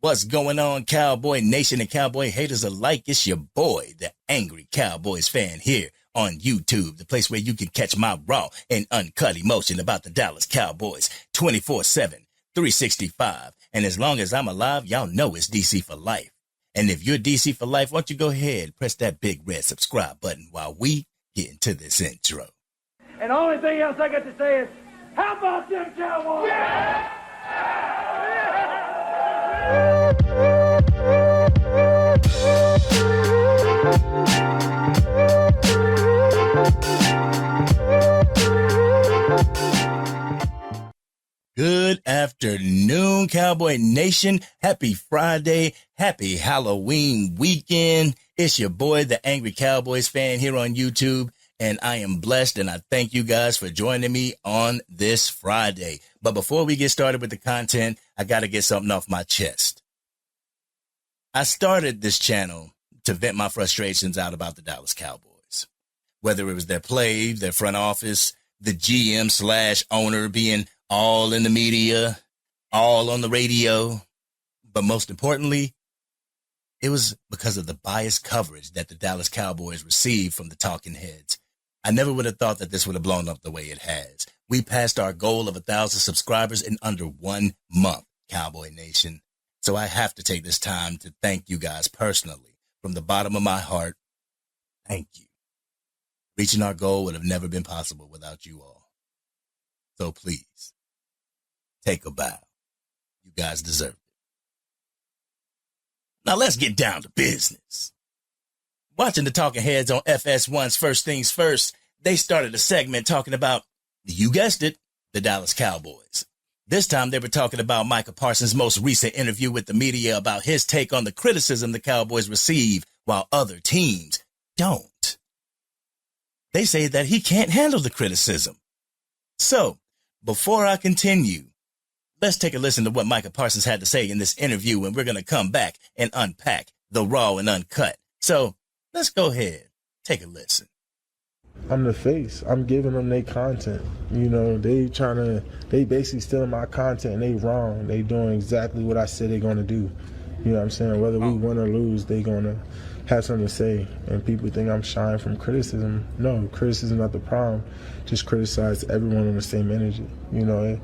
What's going on, Cowboy Nation and Cowboy haters alike? It's your boy, the Angry Cowboys Fan, here on YouTube, the place where you can catch my raw and uncut emotion about the Dallas Cowboys 24/7, 365. And as long as I'm alive, y'all know it's DC for life. And if you're DC for life, why don't you go ahead, press that big red subscribe button while we get into this intro. And the only thing else I got to say is, how about them Cowboys? Yeah! Good afternoon, Cowboy Nation. Happy Friday. Happy Halloween weekend. It's your boy, the Angry Cowboys Fan, here on YouTube. And I am blessed, and I thank you guys for joining me on this Friday. But before we get started with the content, I got to get something off my chest. I started this channel to vent my frustrations out about the Dallas Cowboys. Whether it was their play, their front office, the GM/owner being all in the media, all on the radio. But most importantly, it was because of the biased coverage that the Dallas Cowboys received from the talking heads. I never would have thought that this would have blown up the way it has. We passed our goal of 1,000 subscribers in under 1 month, Cowboy Nation. So I have to take this time to thank you guys personally. From the bottom of my heart, thank you. Reaching our goal would have never been possible without you all. So please, take a bow. You guys deserve it. Now let's get down to business. Watching the talking heads on FS1's First Things First, they started a segment talking about, you guessed it, the Dallas Cowboys. This time they were talking about Micah Parsons' most recent interview with the media about his take on the criticism the Cowboys receive while other teams don't. They say that he can't handle the criticism. So, before I continue, let's take a listen to what Micah Parsons had to say in this interview, and we're going to come back and unpack the raw and uncut. So, let's go ahead, take a listen. I'm the face. I'm giving them their content. You know, they basically stealing my content, and they wrong. They doing exactly what I said they're going to do. You know what I'm saying? Whether we win or lose, they going to have something to say. And people think I'm shying from criticism. No, criticism is not the problem. Just criticize everyone on the same energy. You know,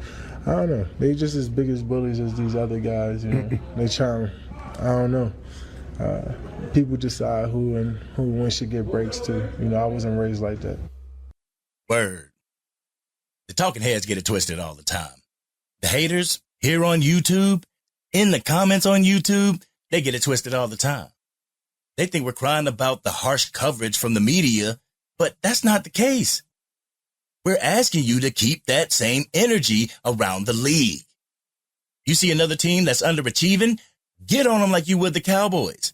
I don't know. They just as big as bullies as these other guys. You know, they trying. I don't know. People decide who and when should get breaks too. You know, I wasn't raised like that. Word. The talking heads get it twisted all the time. The haters here on YouTube, in the comments on YouTube, they get it twisted all the time. They think we're crying about the harsh coverage from the media, but that's not the case. We're asking you to keep that same energy around the league. You see another team that's underachieving? Get on them like you would the Cowboys.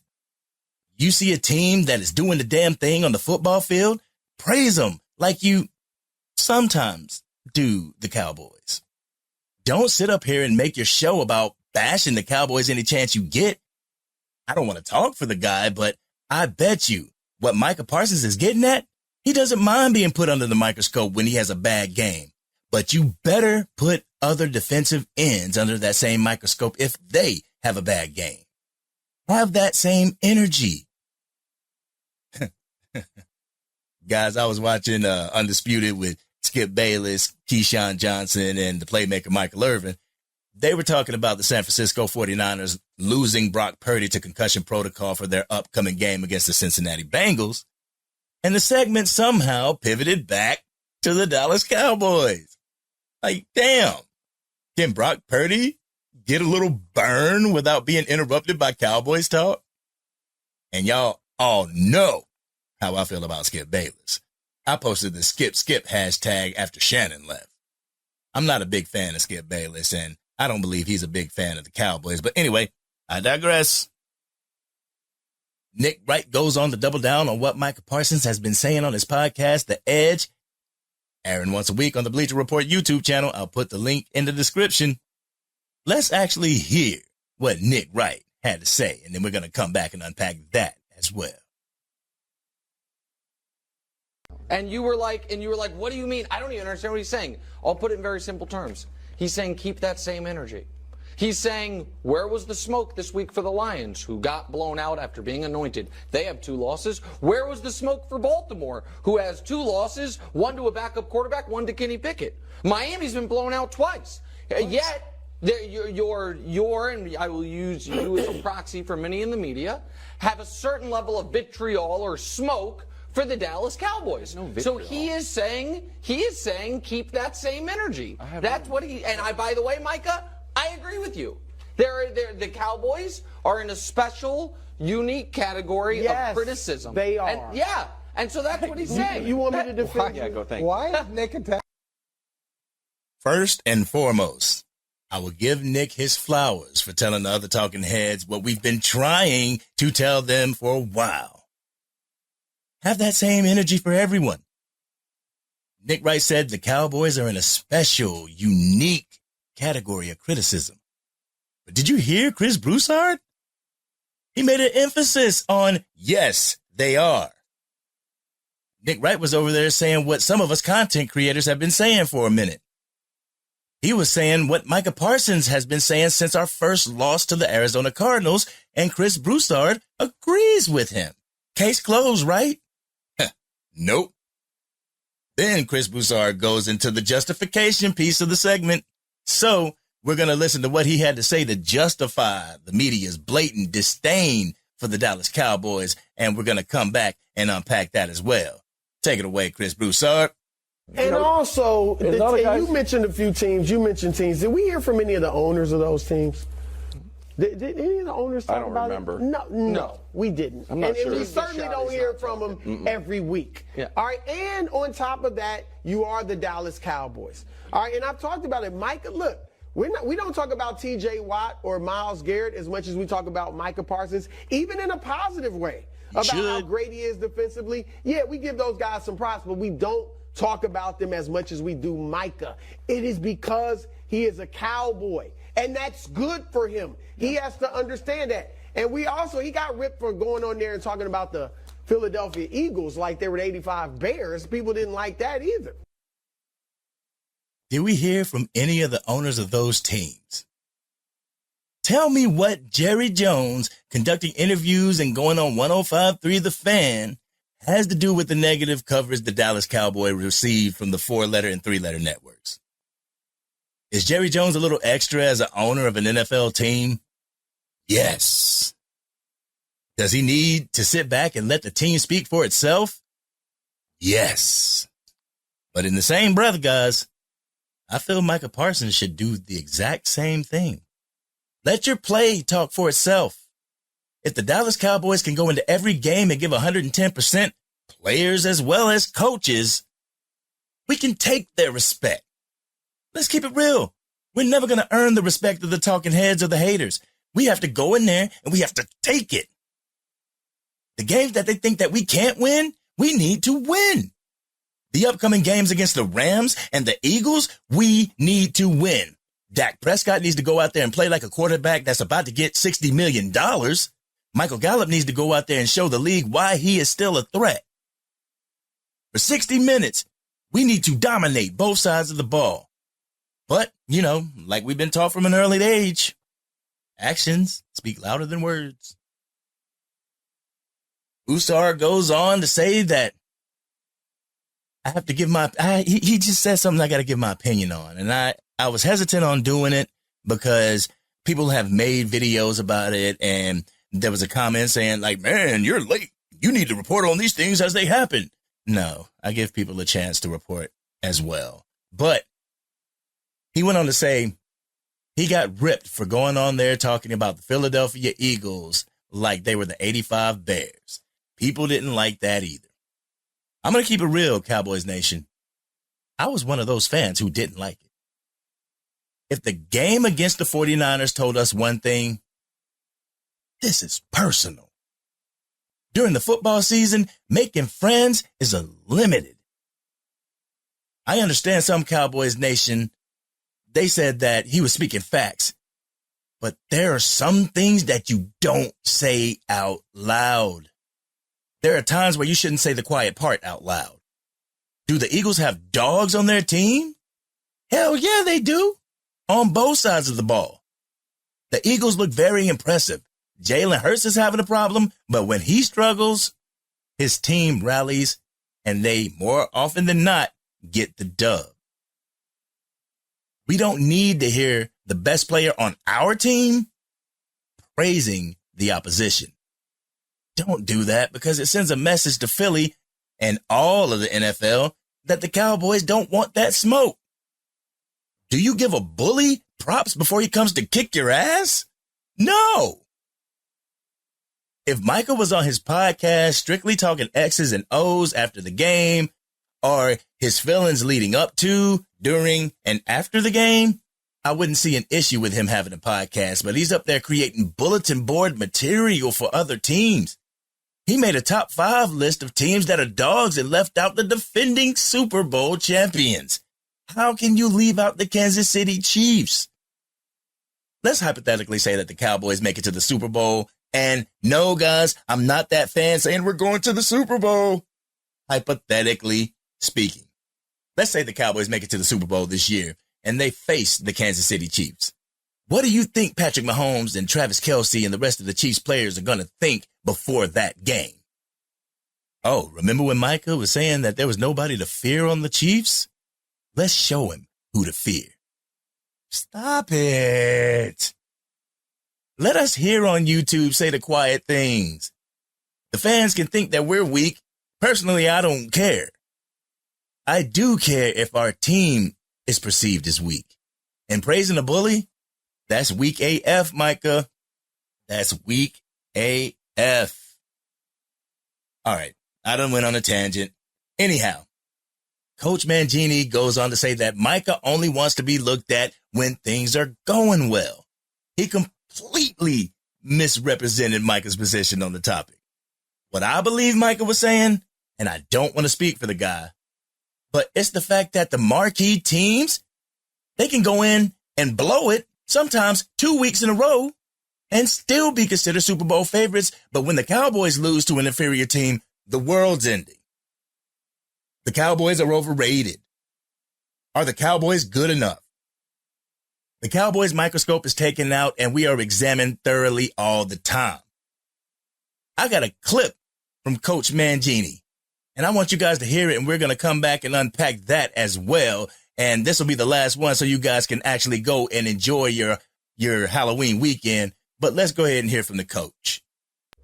You see a team that is doing the damn thing on the football field? Praise them like you sometimes do the Cowboys. Don't sit up here and make your show about bashing the Cowboys any chance you get. I don't want to talk for the guy, but I bet you what Micah Parsons is getting at, he doesn't mind being put under the microscope when he has a bad game. But you better put other defensive ends under that same microscope if they have a bad game. Have that same energy. Guys, I was watching Undisputed with Skip Bayless, Keyshawn Johnson, and the playmaker Michael Irvin. They were talking about the San Francisco 49ers losing Brock Purdy to concussion protocol for their upcoming game against the Cincinnati Bengals. And the segment somehow pivoted back to the Dallas Cowboys. Like, damn, can Brock Purdy get a little burn without being interrupted by Cowboys talk? And y'all all know how I feel about Skip Bayless. I posted the skip hashtag after Shannon left. I'm not a big fan of Skip Bayless, and I don't believe he's a big fan of the Cowboys. But anyway, I digress. Nick Wright goes on to double down on what Micah Parsons has been saying on his podcast, The Edge, airing once a week on the Bleacher Report YouTube channel. I'll put the link in the description. Let's actually hear what Nick Wright had to say, and then we're going to come back and unpack that as well. And you were like, what do you mean? I don't even understand what he's saying. I'll put it in very simple terms. He's saying keep that same energy. He's saying, where was the smoke this week for the Lions, who got blown out after being anointed? They have 2 losses. Where was the smoke for Baltimore, who has 2 losses, one to a backup quarterback, one to Kenny Pickett? Miami's been blown out twice. Yet, you're, and I will use you as a proxy for many in the media, have a certain level of vitriol or smoke for the Dallas Cowboys. No, so he is saying keep that same energy. That's what he, and by the way, Micah, I agree with you. The Cowboys are in a special, unique category of criticism. They are. And so that's what he's saying. You want me to defend you? Why is Nick attacking? First and foremost, I will give Nick his flowers for telling the other talking heads what we've been trying to tell them for a while. Have that same energy for everyone. Nick Wright said the Cowboys are in a special, unique category of criticism. But did you hear Chris Broussard? He made an emphasis on, yes, they are. Nick Wright was over there saying what some of us content creators have been saying for a minute. He was saying what Micah Parsons has been saying since our first loss to the Arizona Cardinals, and Chris Broussard agrees with him. Case closed, right? Nope. Then Chris Broussard goes into the justification piece of the segment. So we're going to listen to what he had to say to justify the media's blatant disdain for the Dallas Cowboys, and we're going to come back and unpack that as well. Take it away, Chris Broussard. And also, you mentioned a few teams. You mentioned teams. Did we hear from any of the owners of those teams? Did any of the owners talk about it? No, we didn't. I'm not sure. And we certainly don't hear from them every week. Yeah. All right, and on top of that, you are the Dallas Cowboys. All right, and I've talked about it. Micah, look, we don't talk about T.J. Watt or Myles Garrett as much as we talk about Micah Parsons, even in a positive way, about how great he is defensively. Yeah, we give those guys some props, but we don't talk about them as much as we do Micah. It is because he is a Cowboy, and that's good for him. He has to understand that. And he got ripped for going on there and talking about the Philadelphia Eagles like they were the 85 Bears. People didn't like that either. Did we hear from any of the owners of those teams? Tell me what Jerry Jones conducting interviews and going on 105.3 The Fan has to do with the negative coverage the Dallas Cowboy received from the 4-letter and 3-letter networks. Is Jerry Jones a little extra as an owner of an NFL team? Yes. Does he need to sit back and let the team speak for itself? Yes. But in the same breath, guys, I feel Micah Parsons should do the exact same thing. Let your play talk for itself. If the Dallas Cowboys can go into every game and give 110%, players as well as coaches, we can take their respect. Let's keep it real. We're never going to earn the respect of the talking heads or the haters. We have to go in there and we have to take it. The games that they think that we can't win, we need to win. The upcoming games against the Rams and the Eagles, we need to win. Dak Prescott needs to go out there and play like a quarterback that's about to get $60 million. Michael Gallup needs to go out there and show the league why he is still a threat. For 60 minutes, we need to dominate both sides of the ball. But, like we've been taught from an early age, actions speak louder than words. Broussard goes on to say that I have to give he just said something I got to give my opinion on. And I was hesitant on doing it because people have made videos about it. And there was a comment saying like, man, you're late. You need to report on these things as they happen. No, I give people a chance to report as well. But he went on to say he got ripped for going on there talking about the Philadelphia Eagles like they were the 85 Bears. People didn't like that either. I'm going to keep it real, Cowboys Nation. I was one of those fans who didn't like it. If the game against the 49ers told us one thing, this is personal. During the football season, making friends is limited. I understand some Cowboys Nation, they said that he was speaking facts, but there are some things that you don't say out loud. There are times where you shouldn't say the quiet part out loud. Do the Eagles have dogs on their team? Hell yeah, they do. On both sides of the ball. The Eagles look very impressive. Jalen Hurts is having a problem, but when he struggles, his team rallies, and they, more often than not, get the dub. We don't need to hear the best player on our team praising the opposition. Don't do that because it sends a message to Philly and all of the NFL that the Cowboys don't want that smoke. Do you give a bully props before he comes to kick your ass? No. If Micah was on his podcast strictly talking X's and O's after the game, or his feelings leading up to, during, and after the game, I wouldn't see an issue with him having a podcast, but he's up there creating bulletin board material for other teams. He made a top 5 list of teams that are dogs and left out the defending Super Bowl champions. How can you leave out the Kansas City Chiefs? Let's hypothetically say that the Cowboys make it to the Super Bowl. And no, guys, I'm not that fan saying we're going to the Super Bowl. Hypothetically speaking, let's say the Cowboys make it to the Super Bowl this year and they face the Kansas City Chiefs. What do you think Patrick Mahomes and Travis Kelce and the rest of the Chiefs players are going to think before that game? Oh, remember when Micah was saying that there was nobody to fear on the Chiefs? Let's show him who to fear. Stop it. Let us here on YouTube say the quiet things. The fans can think that we're weak. Personally, I don't care. I do care if our team is perceived as weak. And praising a bully, that's weak AF, Micah. That's weak AF. All right, I done went on a tangent. Anyhow, Coach Mangini goes on to say that Micah only wants to be looked at when things are going well. He completely misrepresented Micah's position on the topic. What I believe Micah was saying, and I don't want to speak for the guy, but it's the fact that the marquee teams, they can go in and blow it sometimes 2 weeks in a row and still be considered Super Bowl favorites. But when the Cowboys lose to an inferior team, the world's ending. The Cowboys are overrated. Are the Cowboys good enough? The Cowboys microscope is taken out and we are examined thoroughly all the time. I got a clip from Coach Mangini, and I want you guys to hear it, and we're going to come back and unpack that as well. And this will be the last one so you guys can actually go and enjoy your Halloween weekend. But let's go ahead and hear from the coach.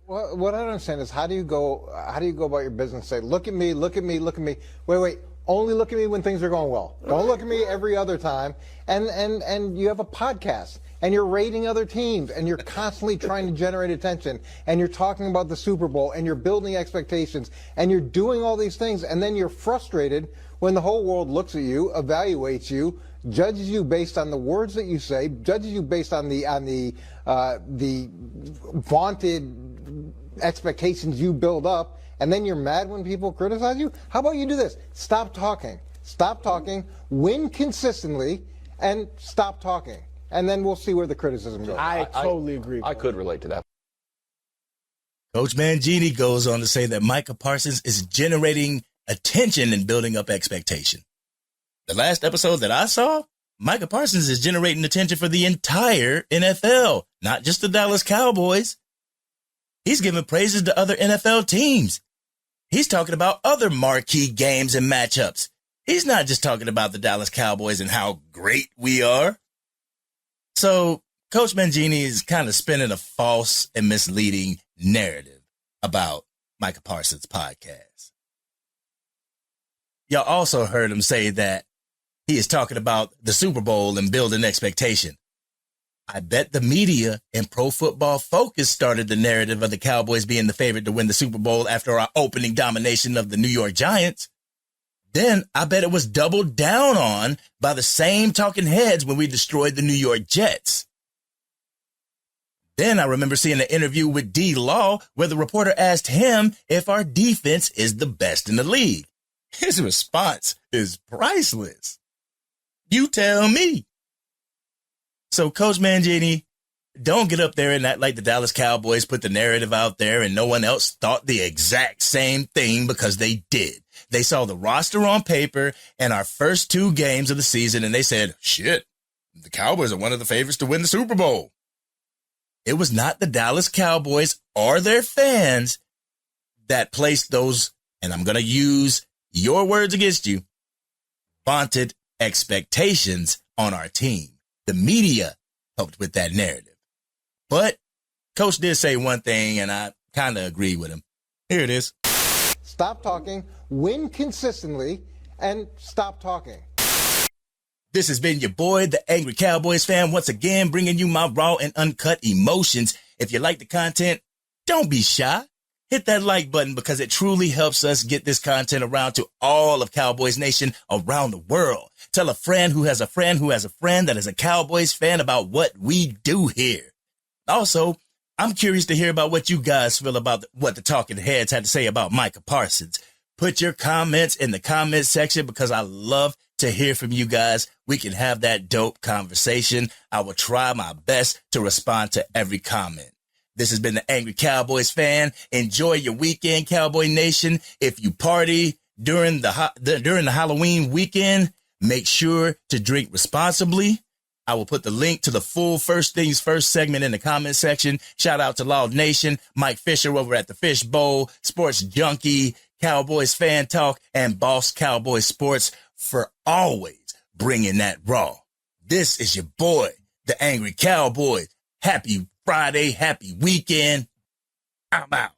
Well, what I don't understand is how do you go about your business? Say, look at me, look at me, look at me. Wait. Only look at me when things are going well. Don't look at me every other time. And you have a podcast and you're rating other teams and you're constantly trying to generate attention and you're talking about the Super Bowl and you're building expectations and you're doing all these things and then you're frustrated when the whole world looks at you, evaluates you, judges you based on the words that you say, judges you based on the vaunted expectations you build up. And then you're mad when people criticize you? How about you do this? Stop talking. Stop talking. Win consistently and stop talking. And then we'll see where the criticism goes. I totally agree. I could relate to that. Coach Mangini goes on to say that Micah Parsons is generating attention and building up expectation. The last episode that I saw, Micah Parsons is generating attention for the entire NFL, not just the Dallas Cowboys. He's giving praises to other NFL teams. He's talking about other marquee games and matchups. He's not just talking about the Dallas Cowboys and how great we are. So Coach Mangini is kind of spinning a false and misleading narrative about Micah Parsons' podcast. Y'all also heard him say that he is talking about the Super Bowl and building expectation. I bet the media and Pro Football Focus started the narrative of the Cowboys being the favorite to win the Super Bowl after our opening domination of the New York Giants. Then I bet it was doubled down on by the same talking heads when we destroyed the New York Jets. Then I remember seeing an interview with D. Law where the reporter asked him if our defense is the best in the league. His response is priceless. You tell me. So, Coach Mangini, don't get up there and act like the Dallas Cowboys put the narrative out there and no one else thought the exact same thing, because they did. They saw the roster on paper and our first 2 games of the season, and they said, shit, the Cowboys are one of the favorites to win the Super Bowl. it was not the Dallas Cowboys or their fans that placed those, and I'm going to use your words against you, vaunted expectations on our team. The media helped with that narrative. But Coach did say one thing, and I kind of agree with him. Here it is. Stop talking, win consistently, and stop talking. This has been your boy, the Angry Cowboys Fan, once again bringing you my raw and uncut emotions. If you like the content, don't be shy. Hit that like button because it truly helps us get this content around to all of Cowboys Nation around the world. Tell a friend who has a friend who has a friend that is a Cowboys fan about what we do here. Also, I'm curious to hear about what you guys feel about what the talking heads had to say about Micah Parsons. Put your comments in the comment section because I love to hear from you guys. We can have that dope conversation. I will try my best to respond to every comment. This has been the Angry Cowboys Fan. Enjoy your weekend, Cowboy Nation. If you party during the Halloween weekend, make sure to drink responsibly. I will put the link to the full First Things First segment in the comment section. Shout out to Loud Nation, Mike Fisher over at the Fish Bowl, Sports Junkie, Cowboys Fan Talk, and Boss Cowboy Sports for always bringing that raw. This is your boy, the Angry Cowboy. Happy Friday, happy weekend. I'm out.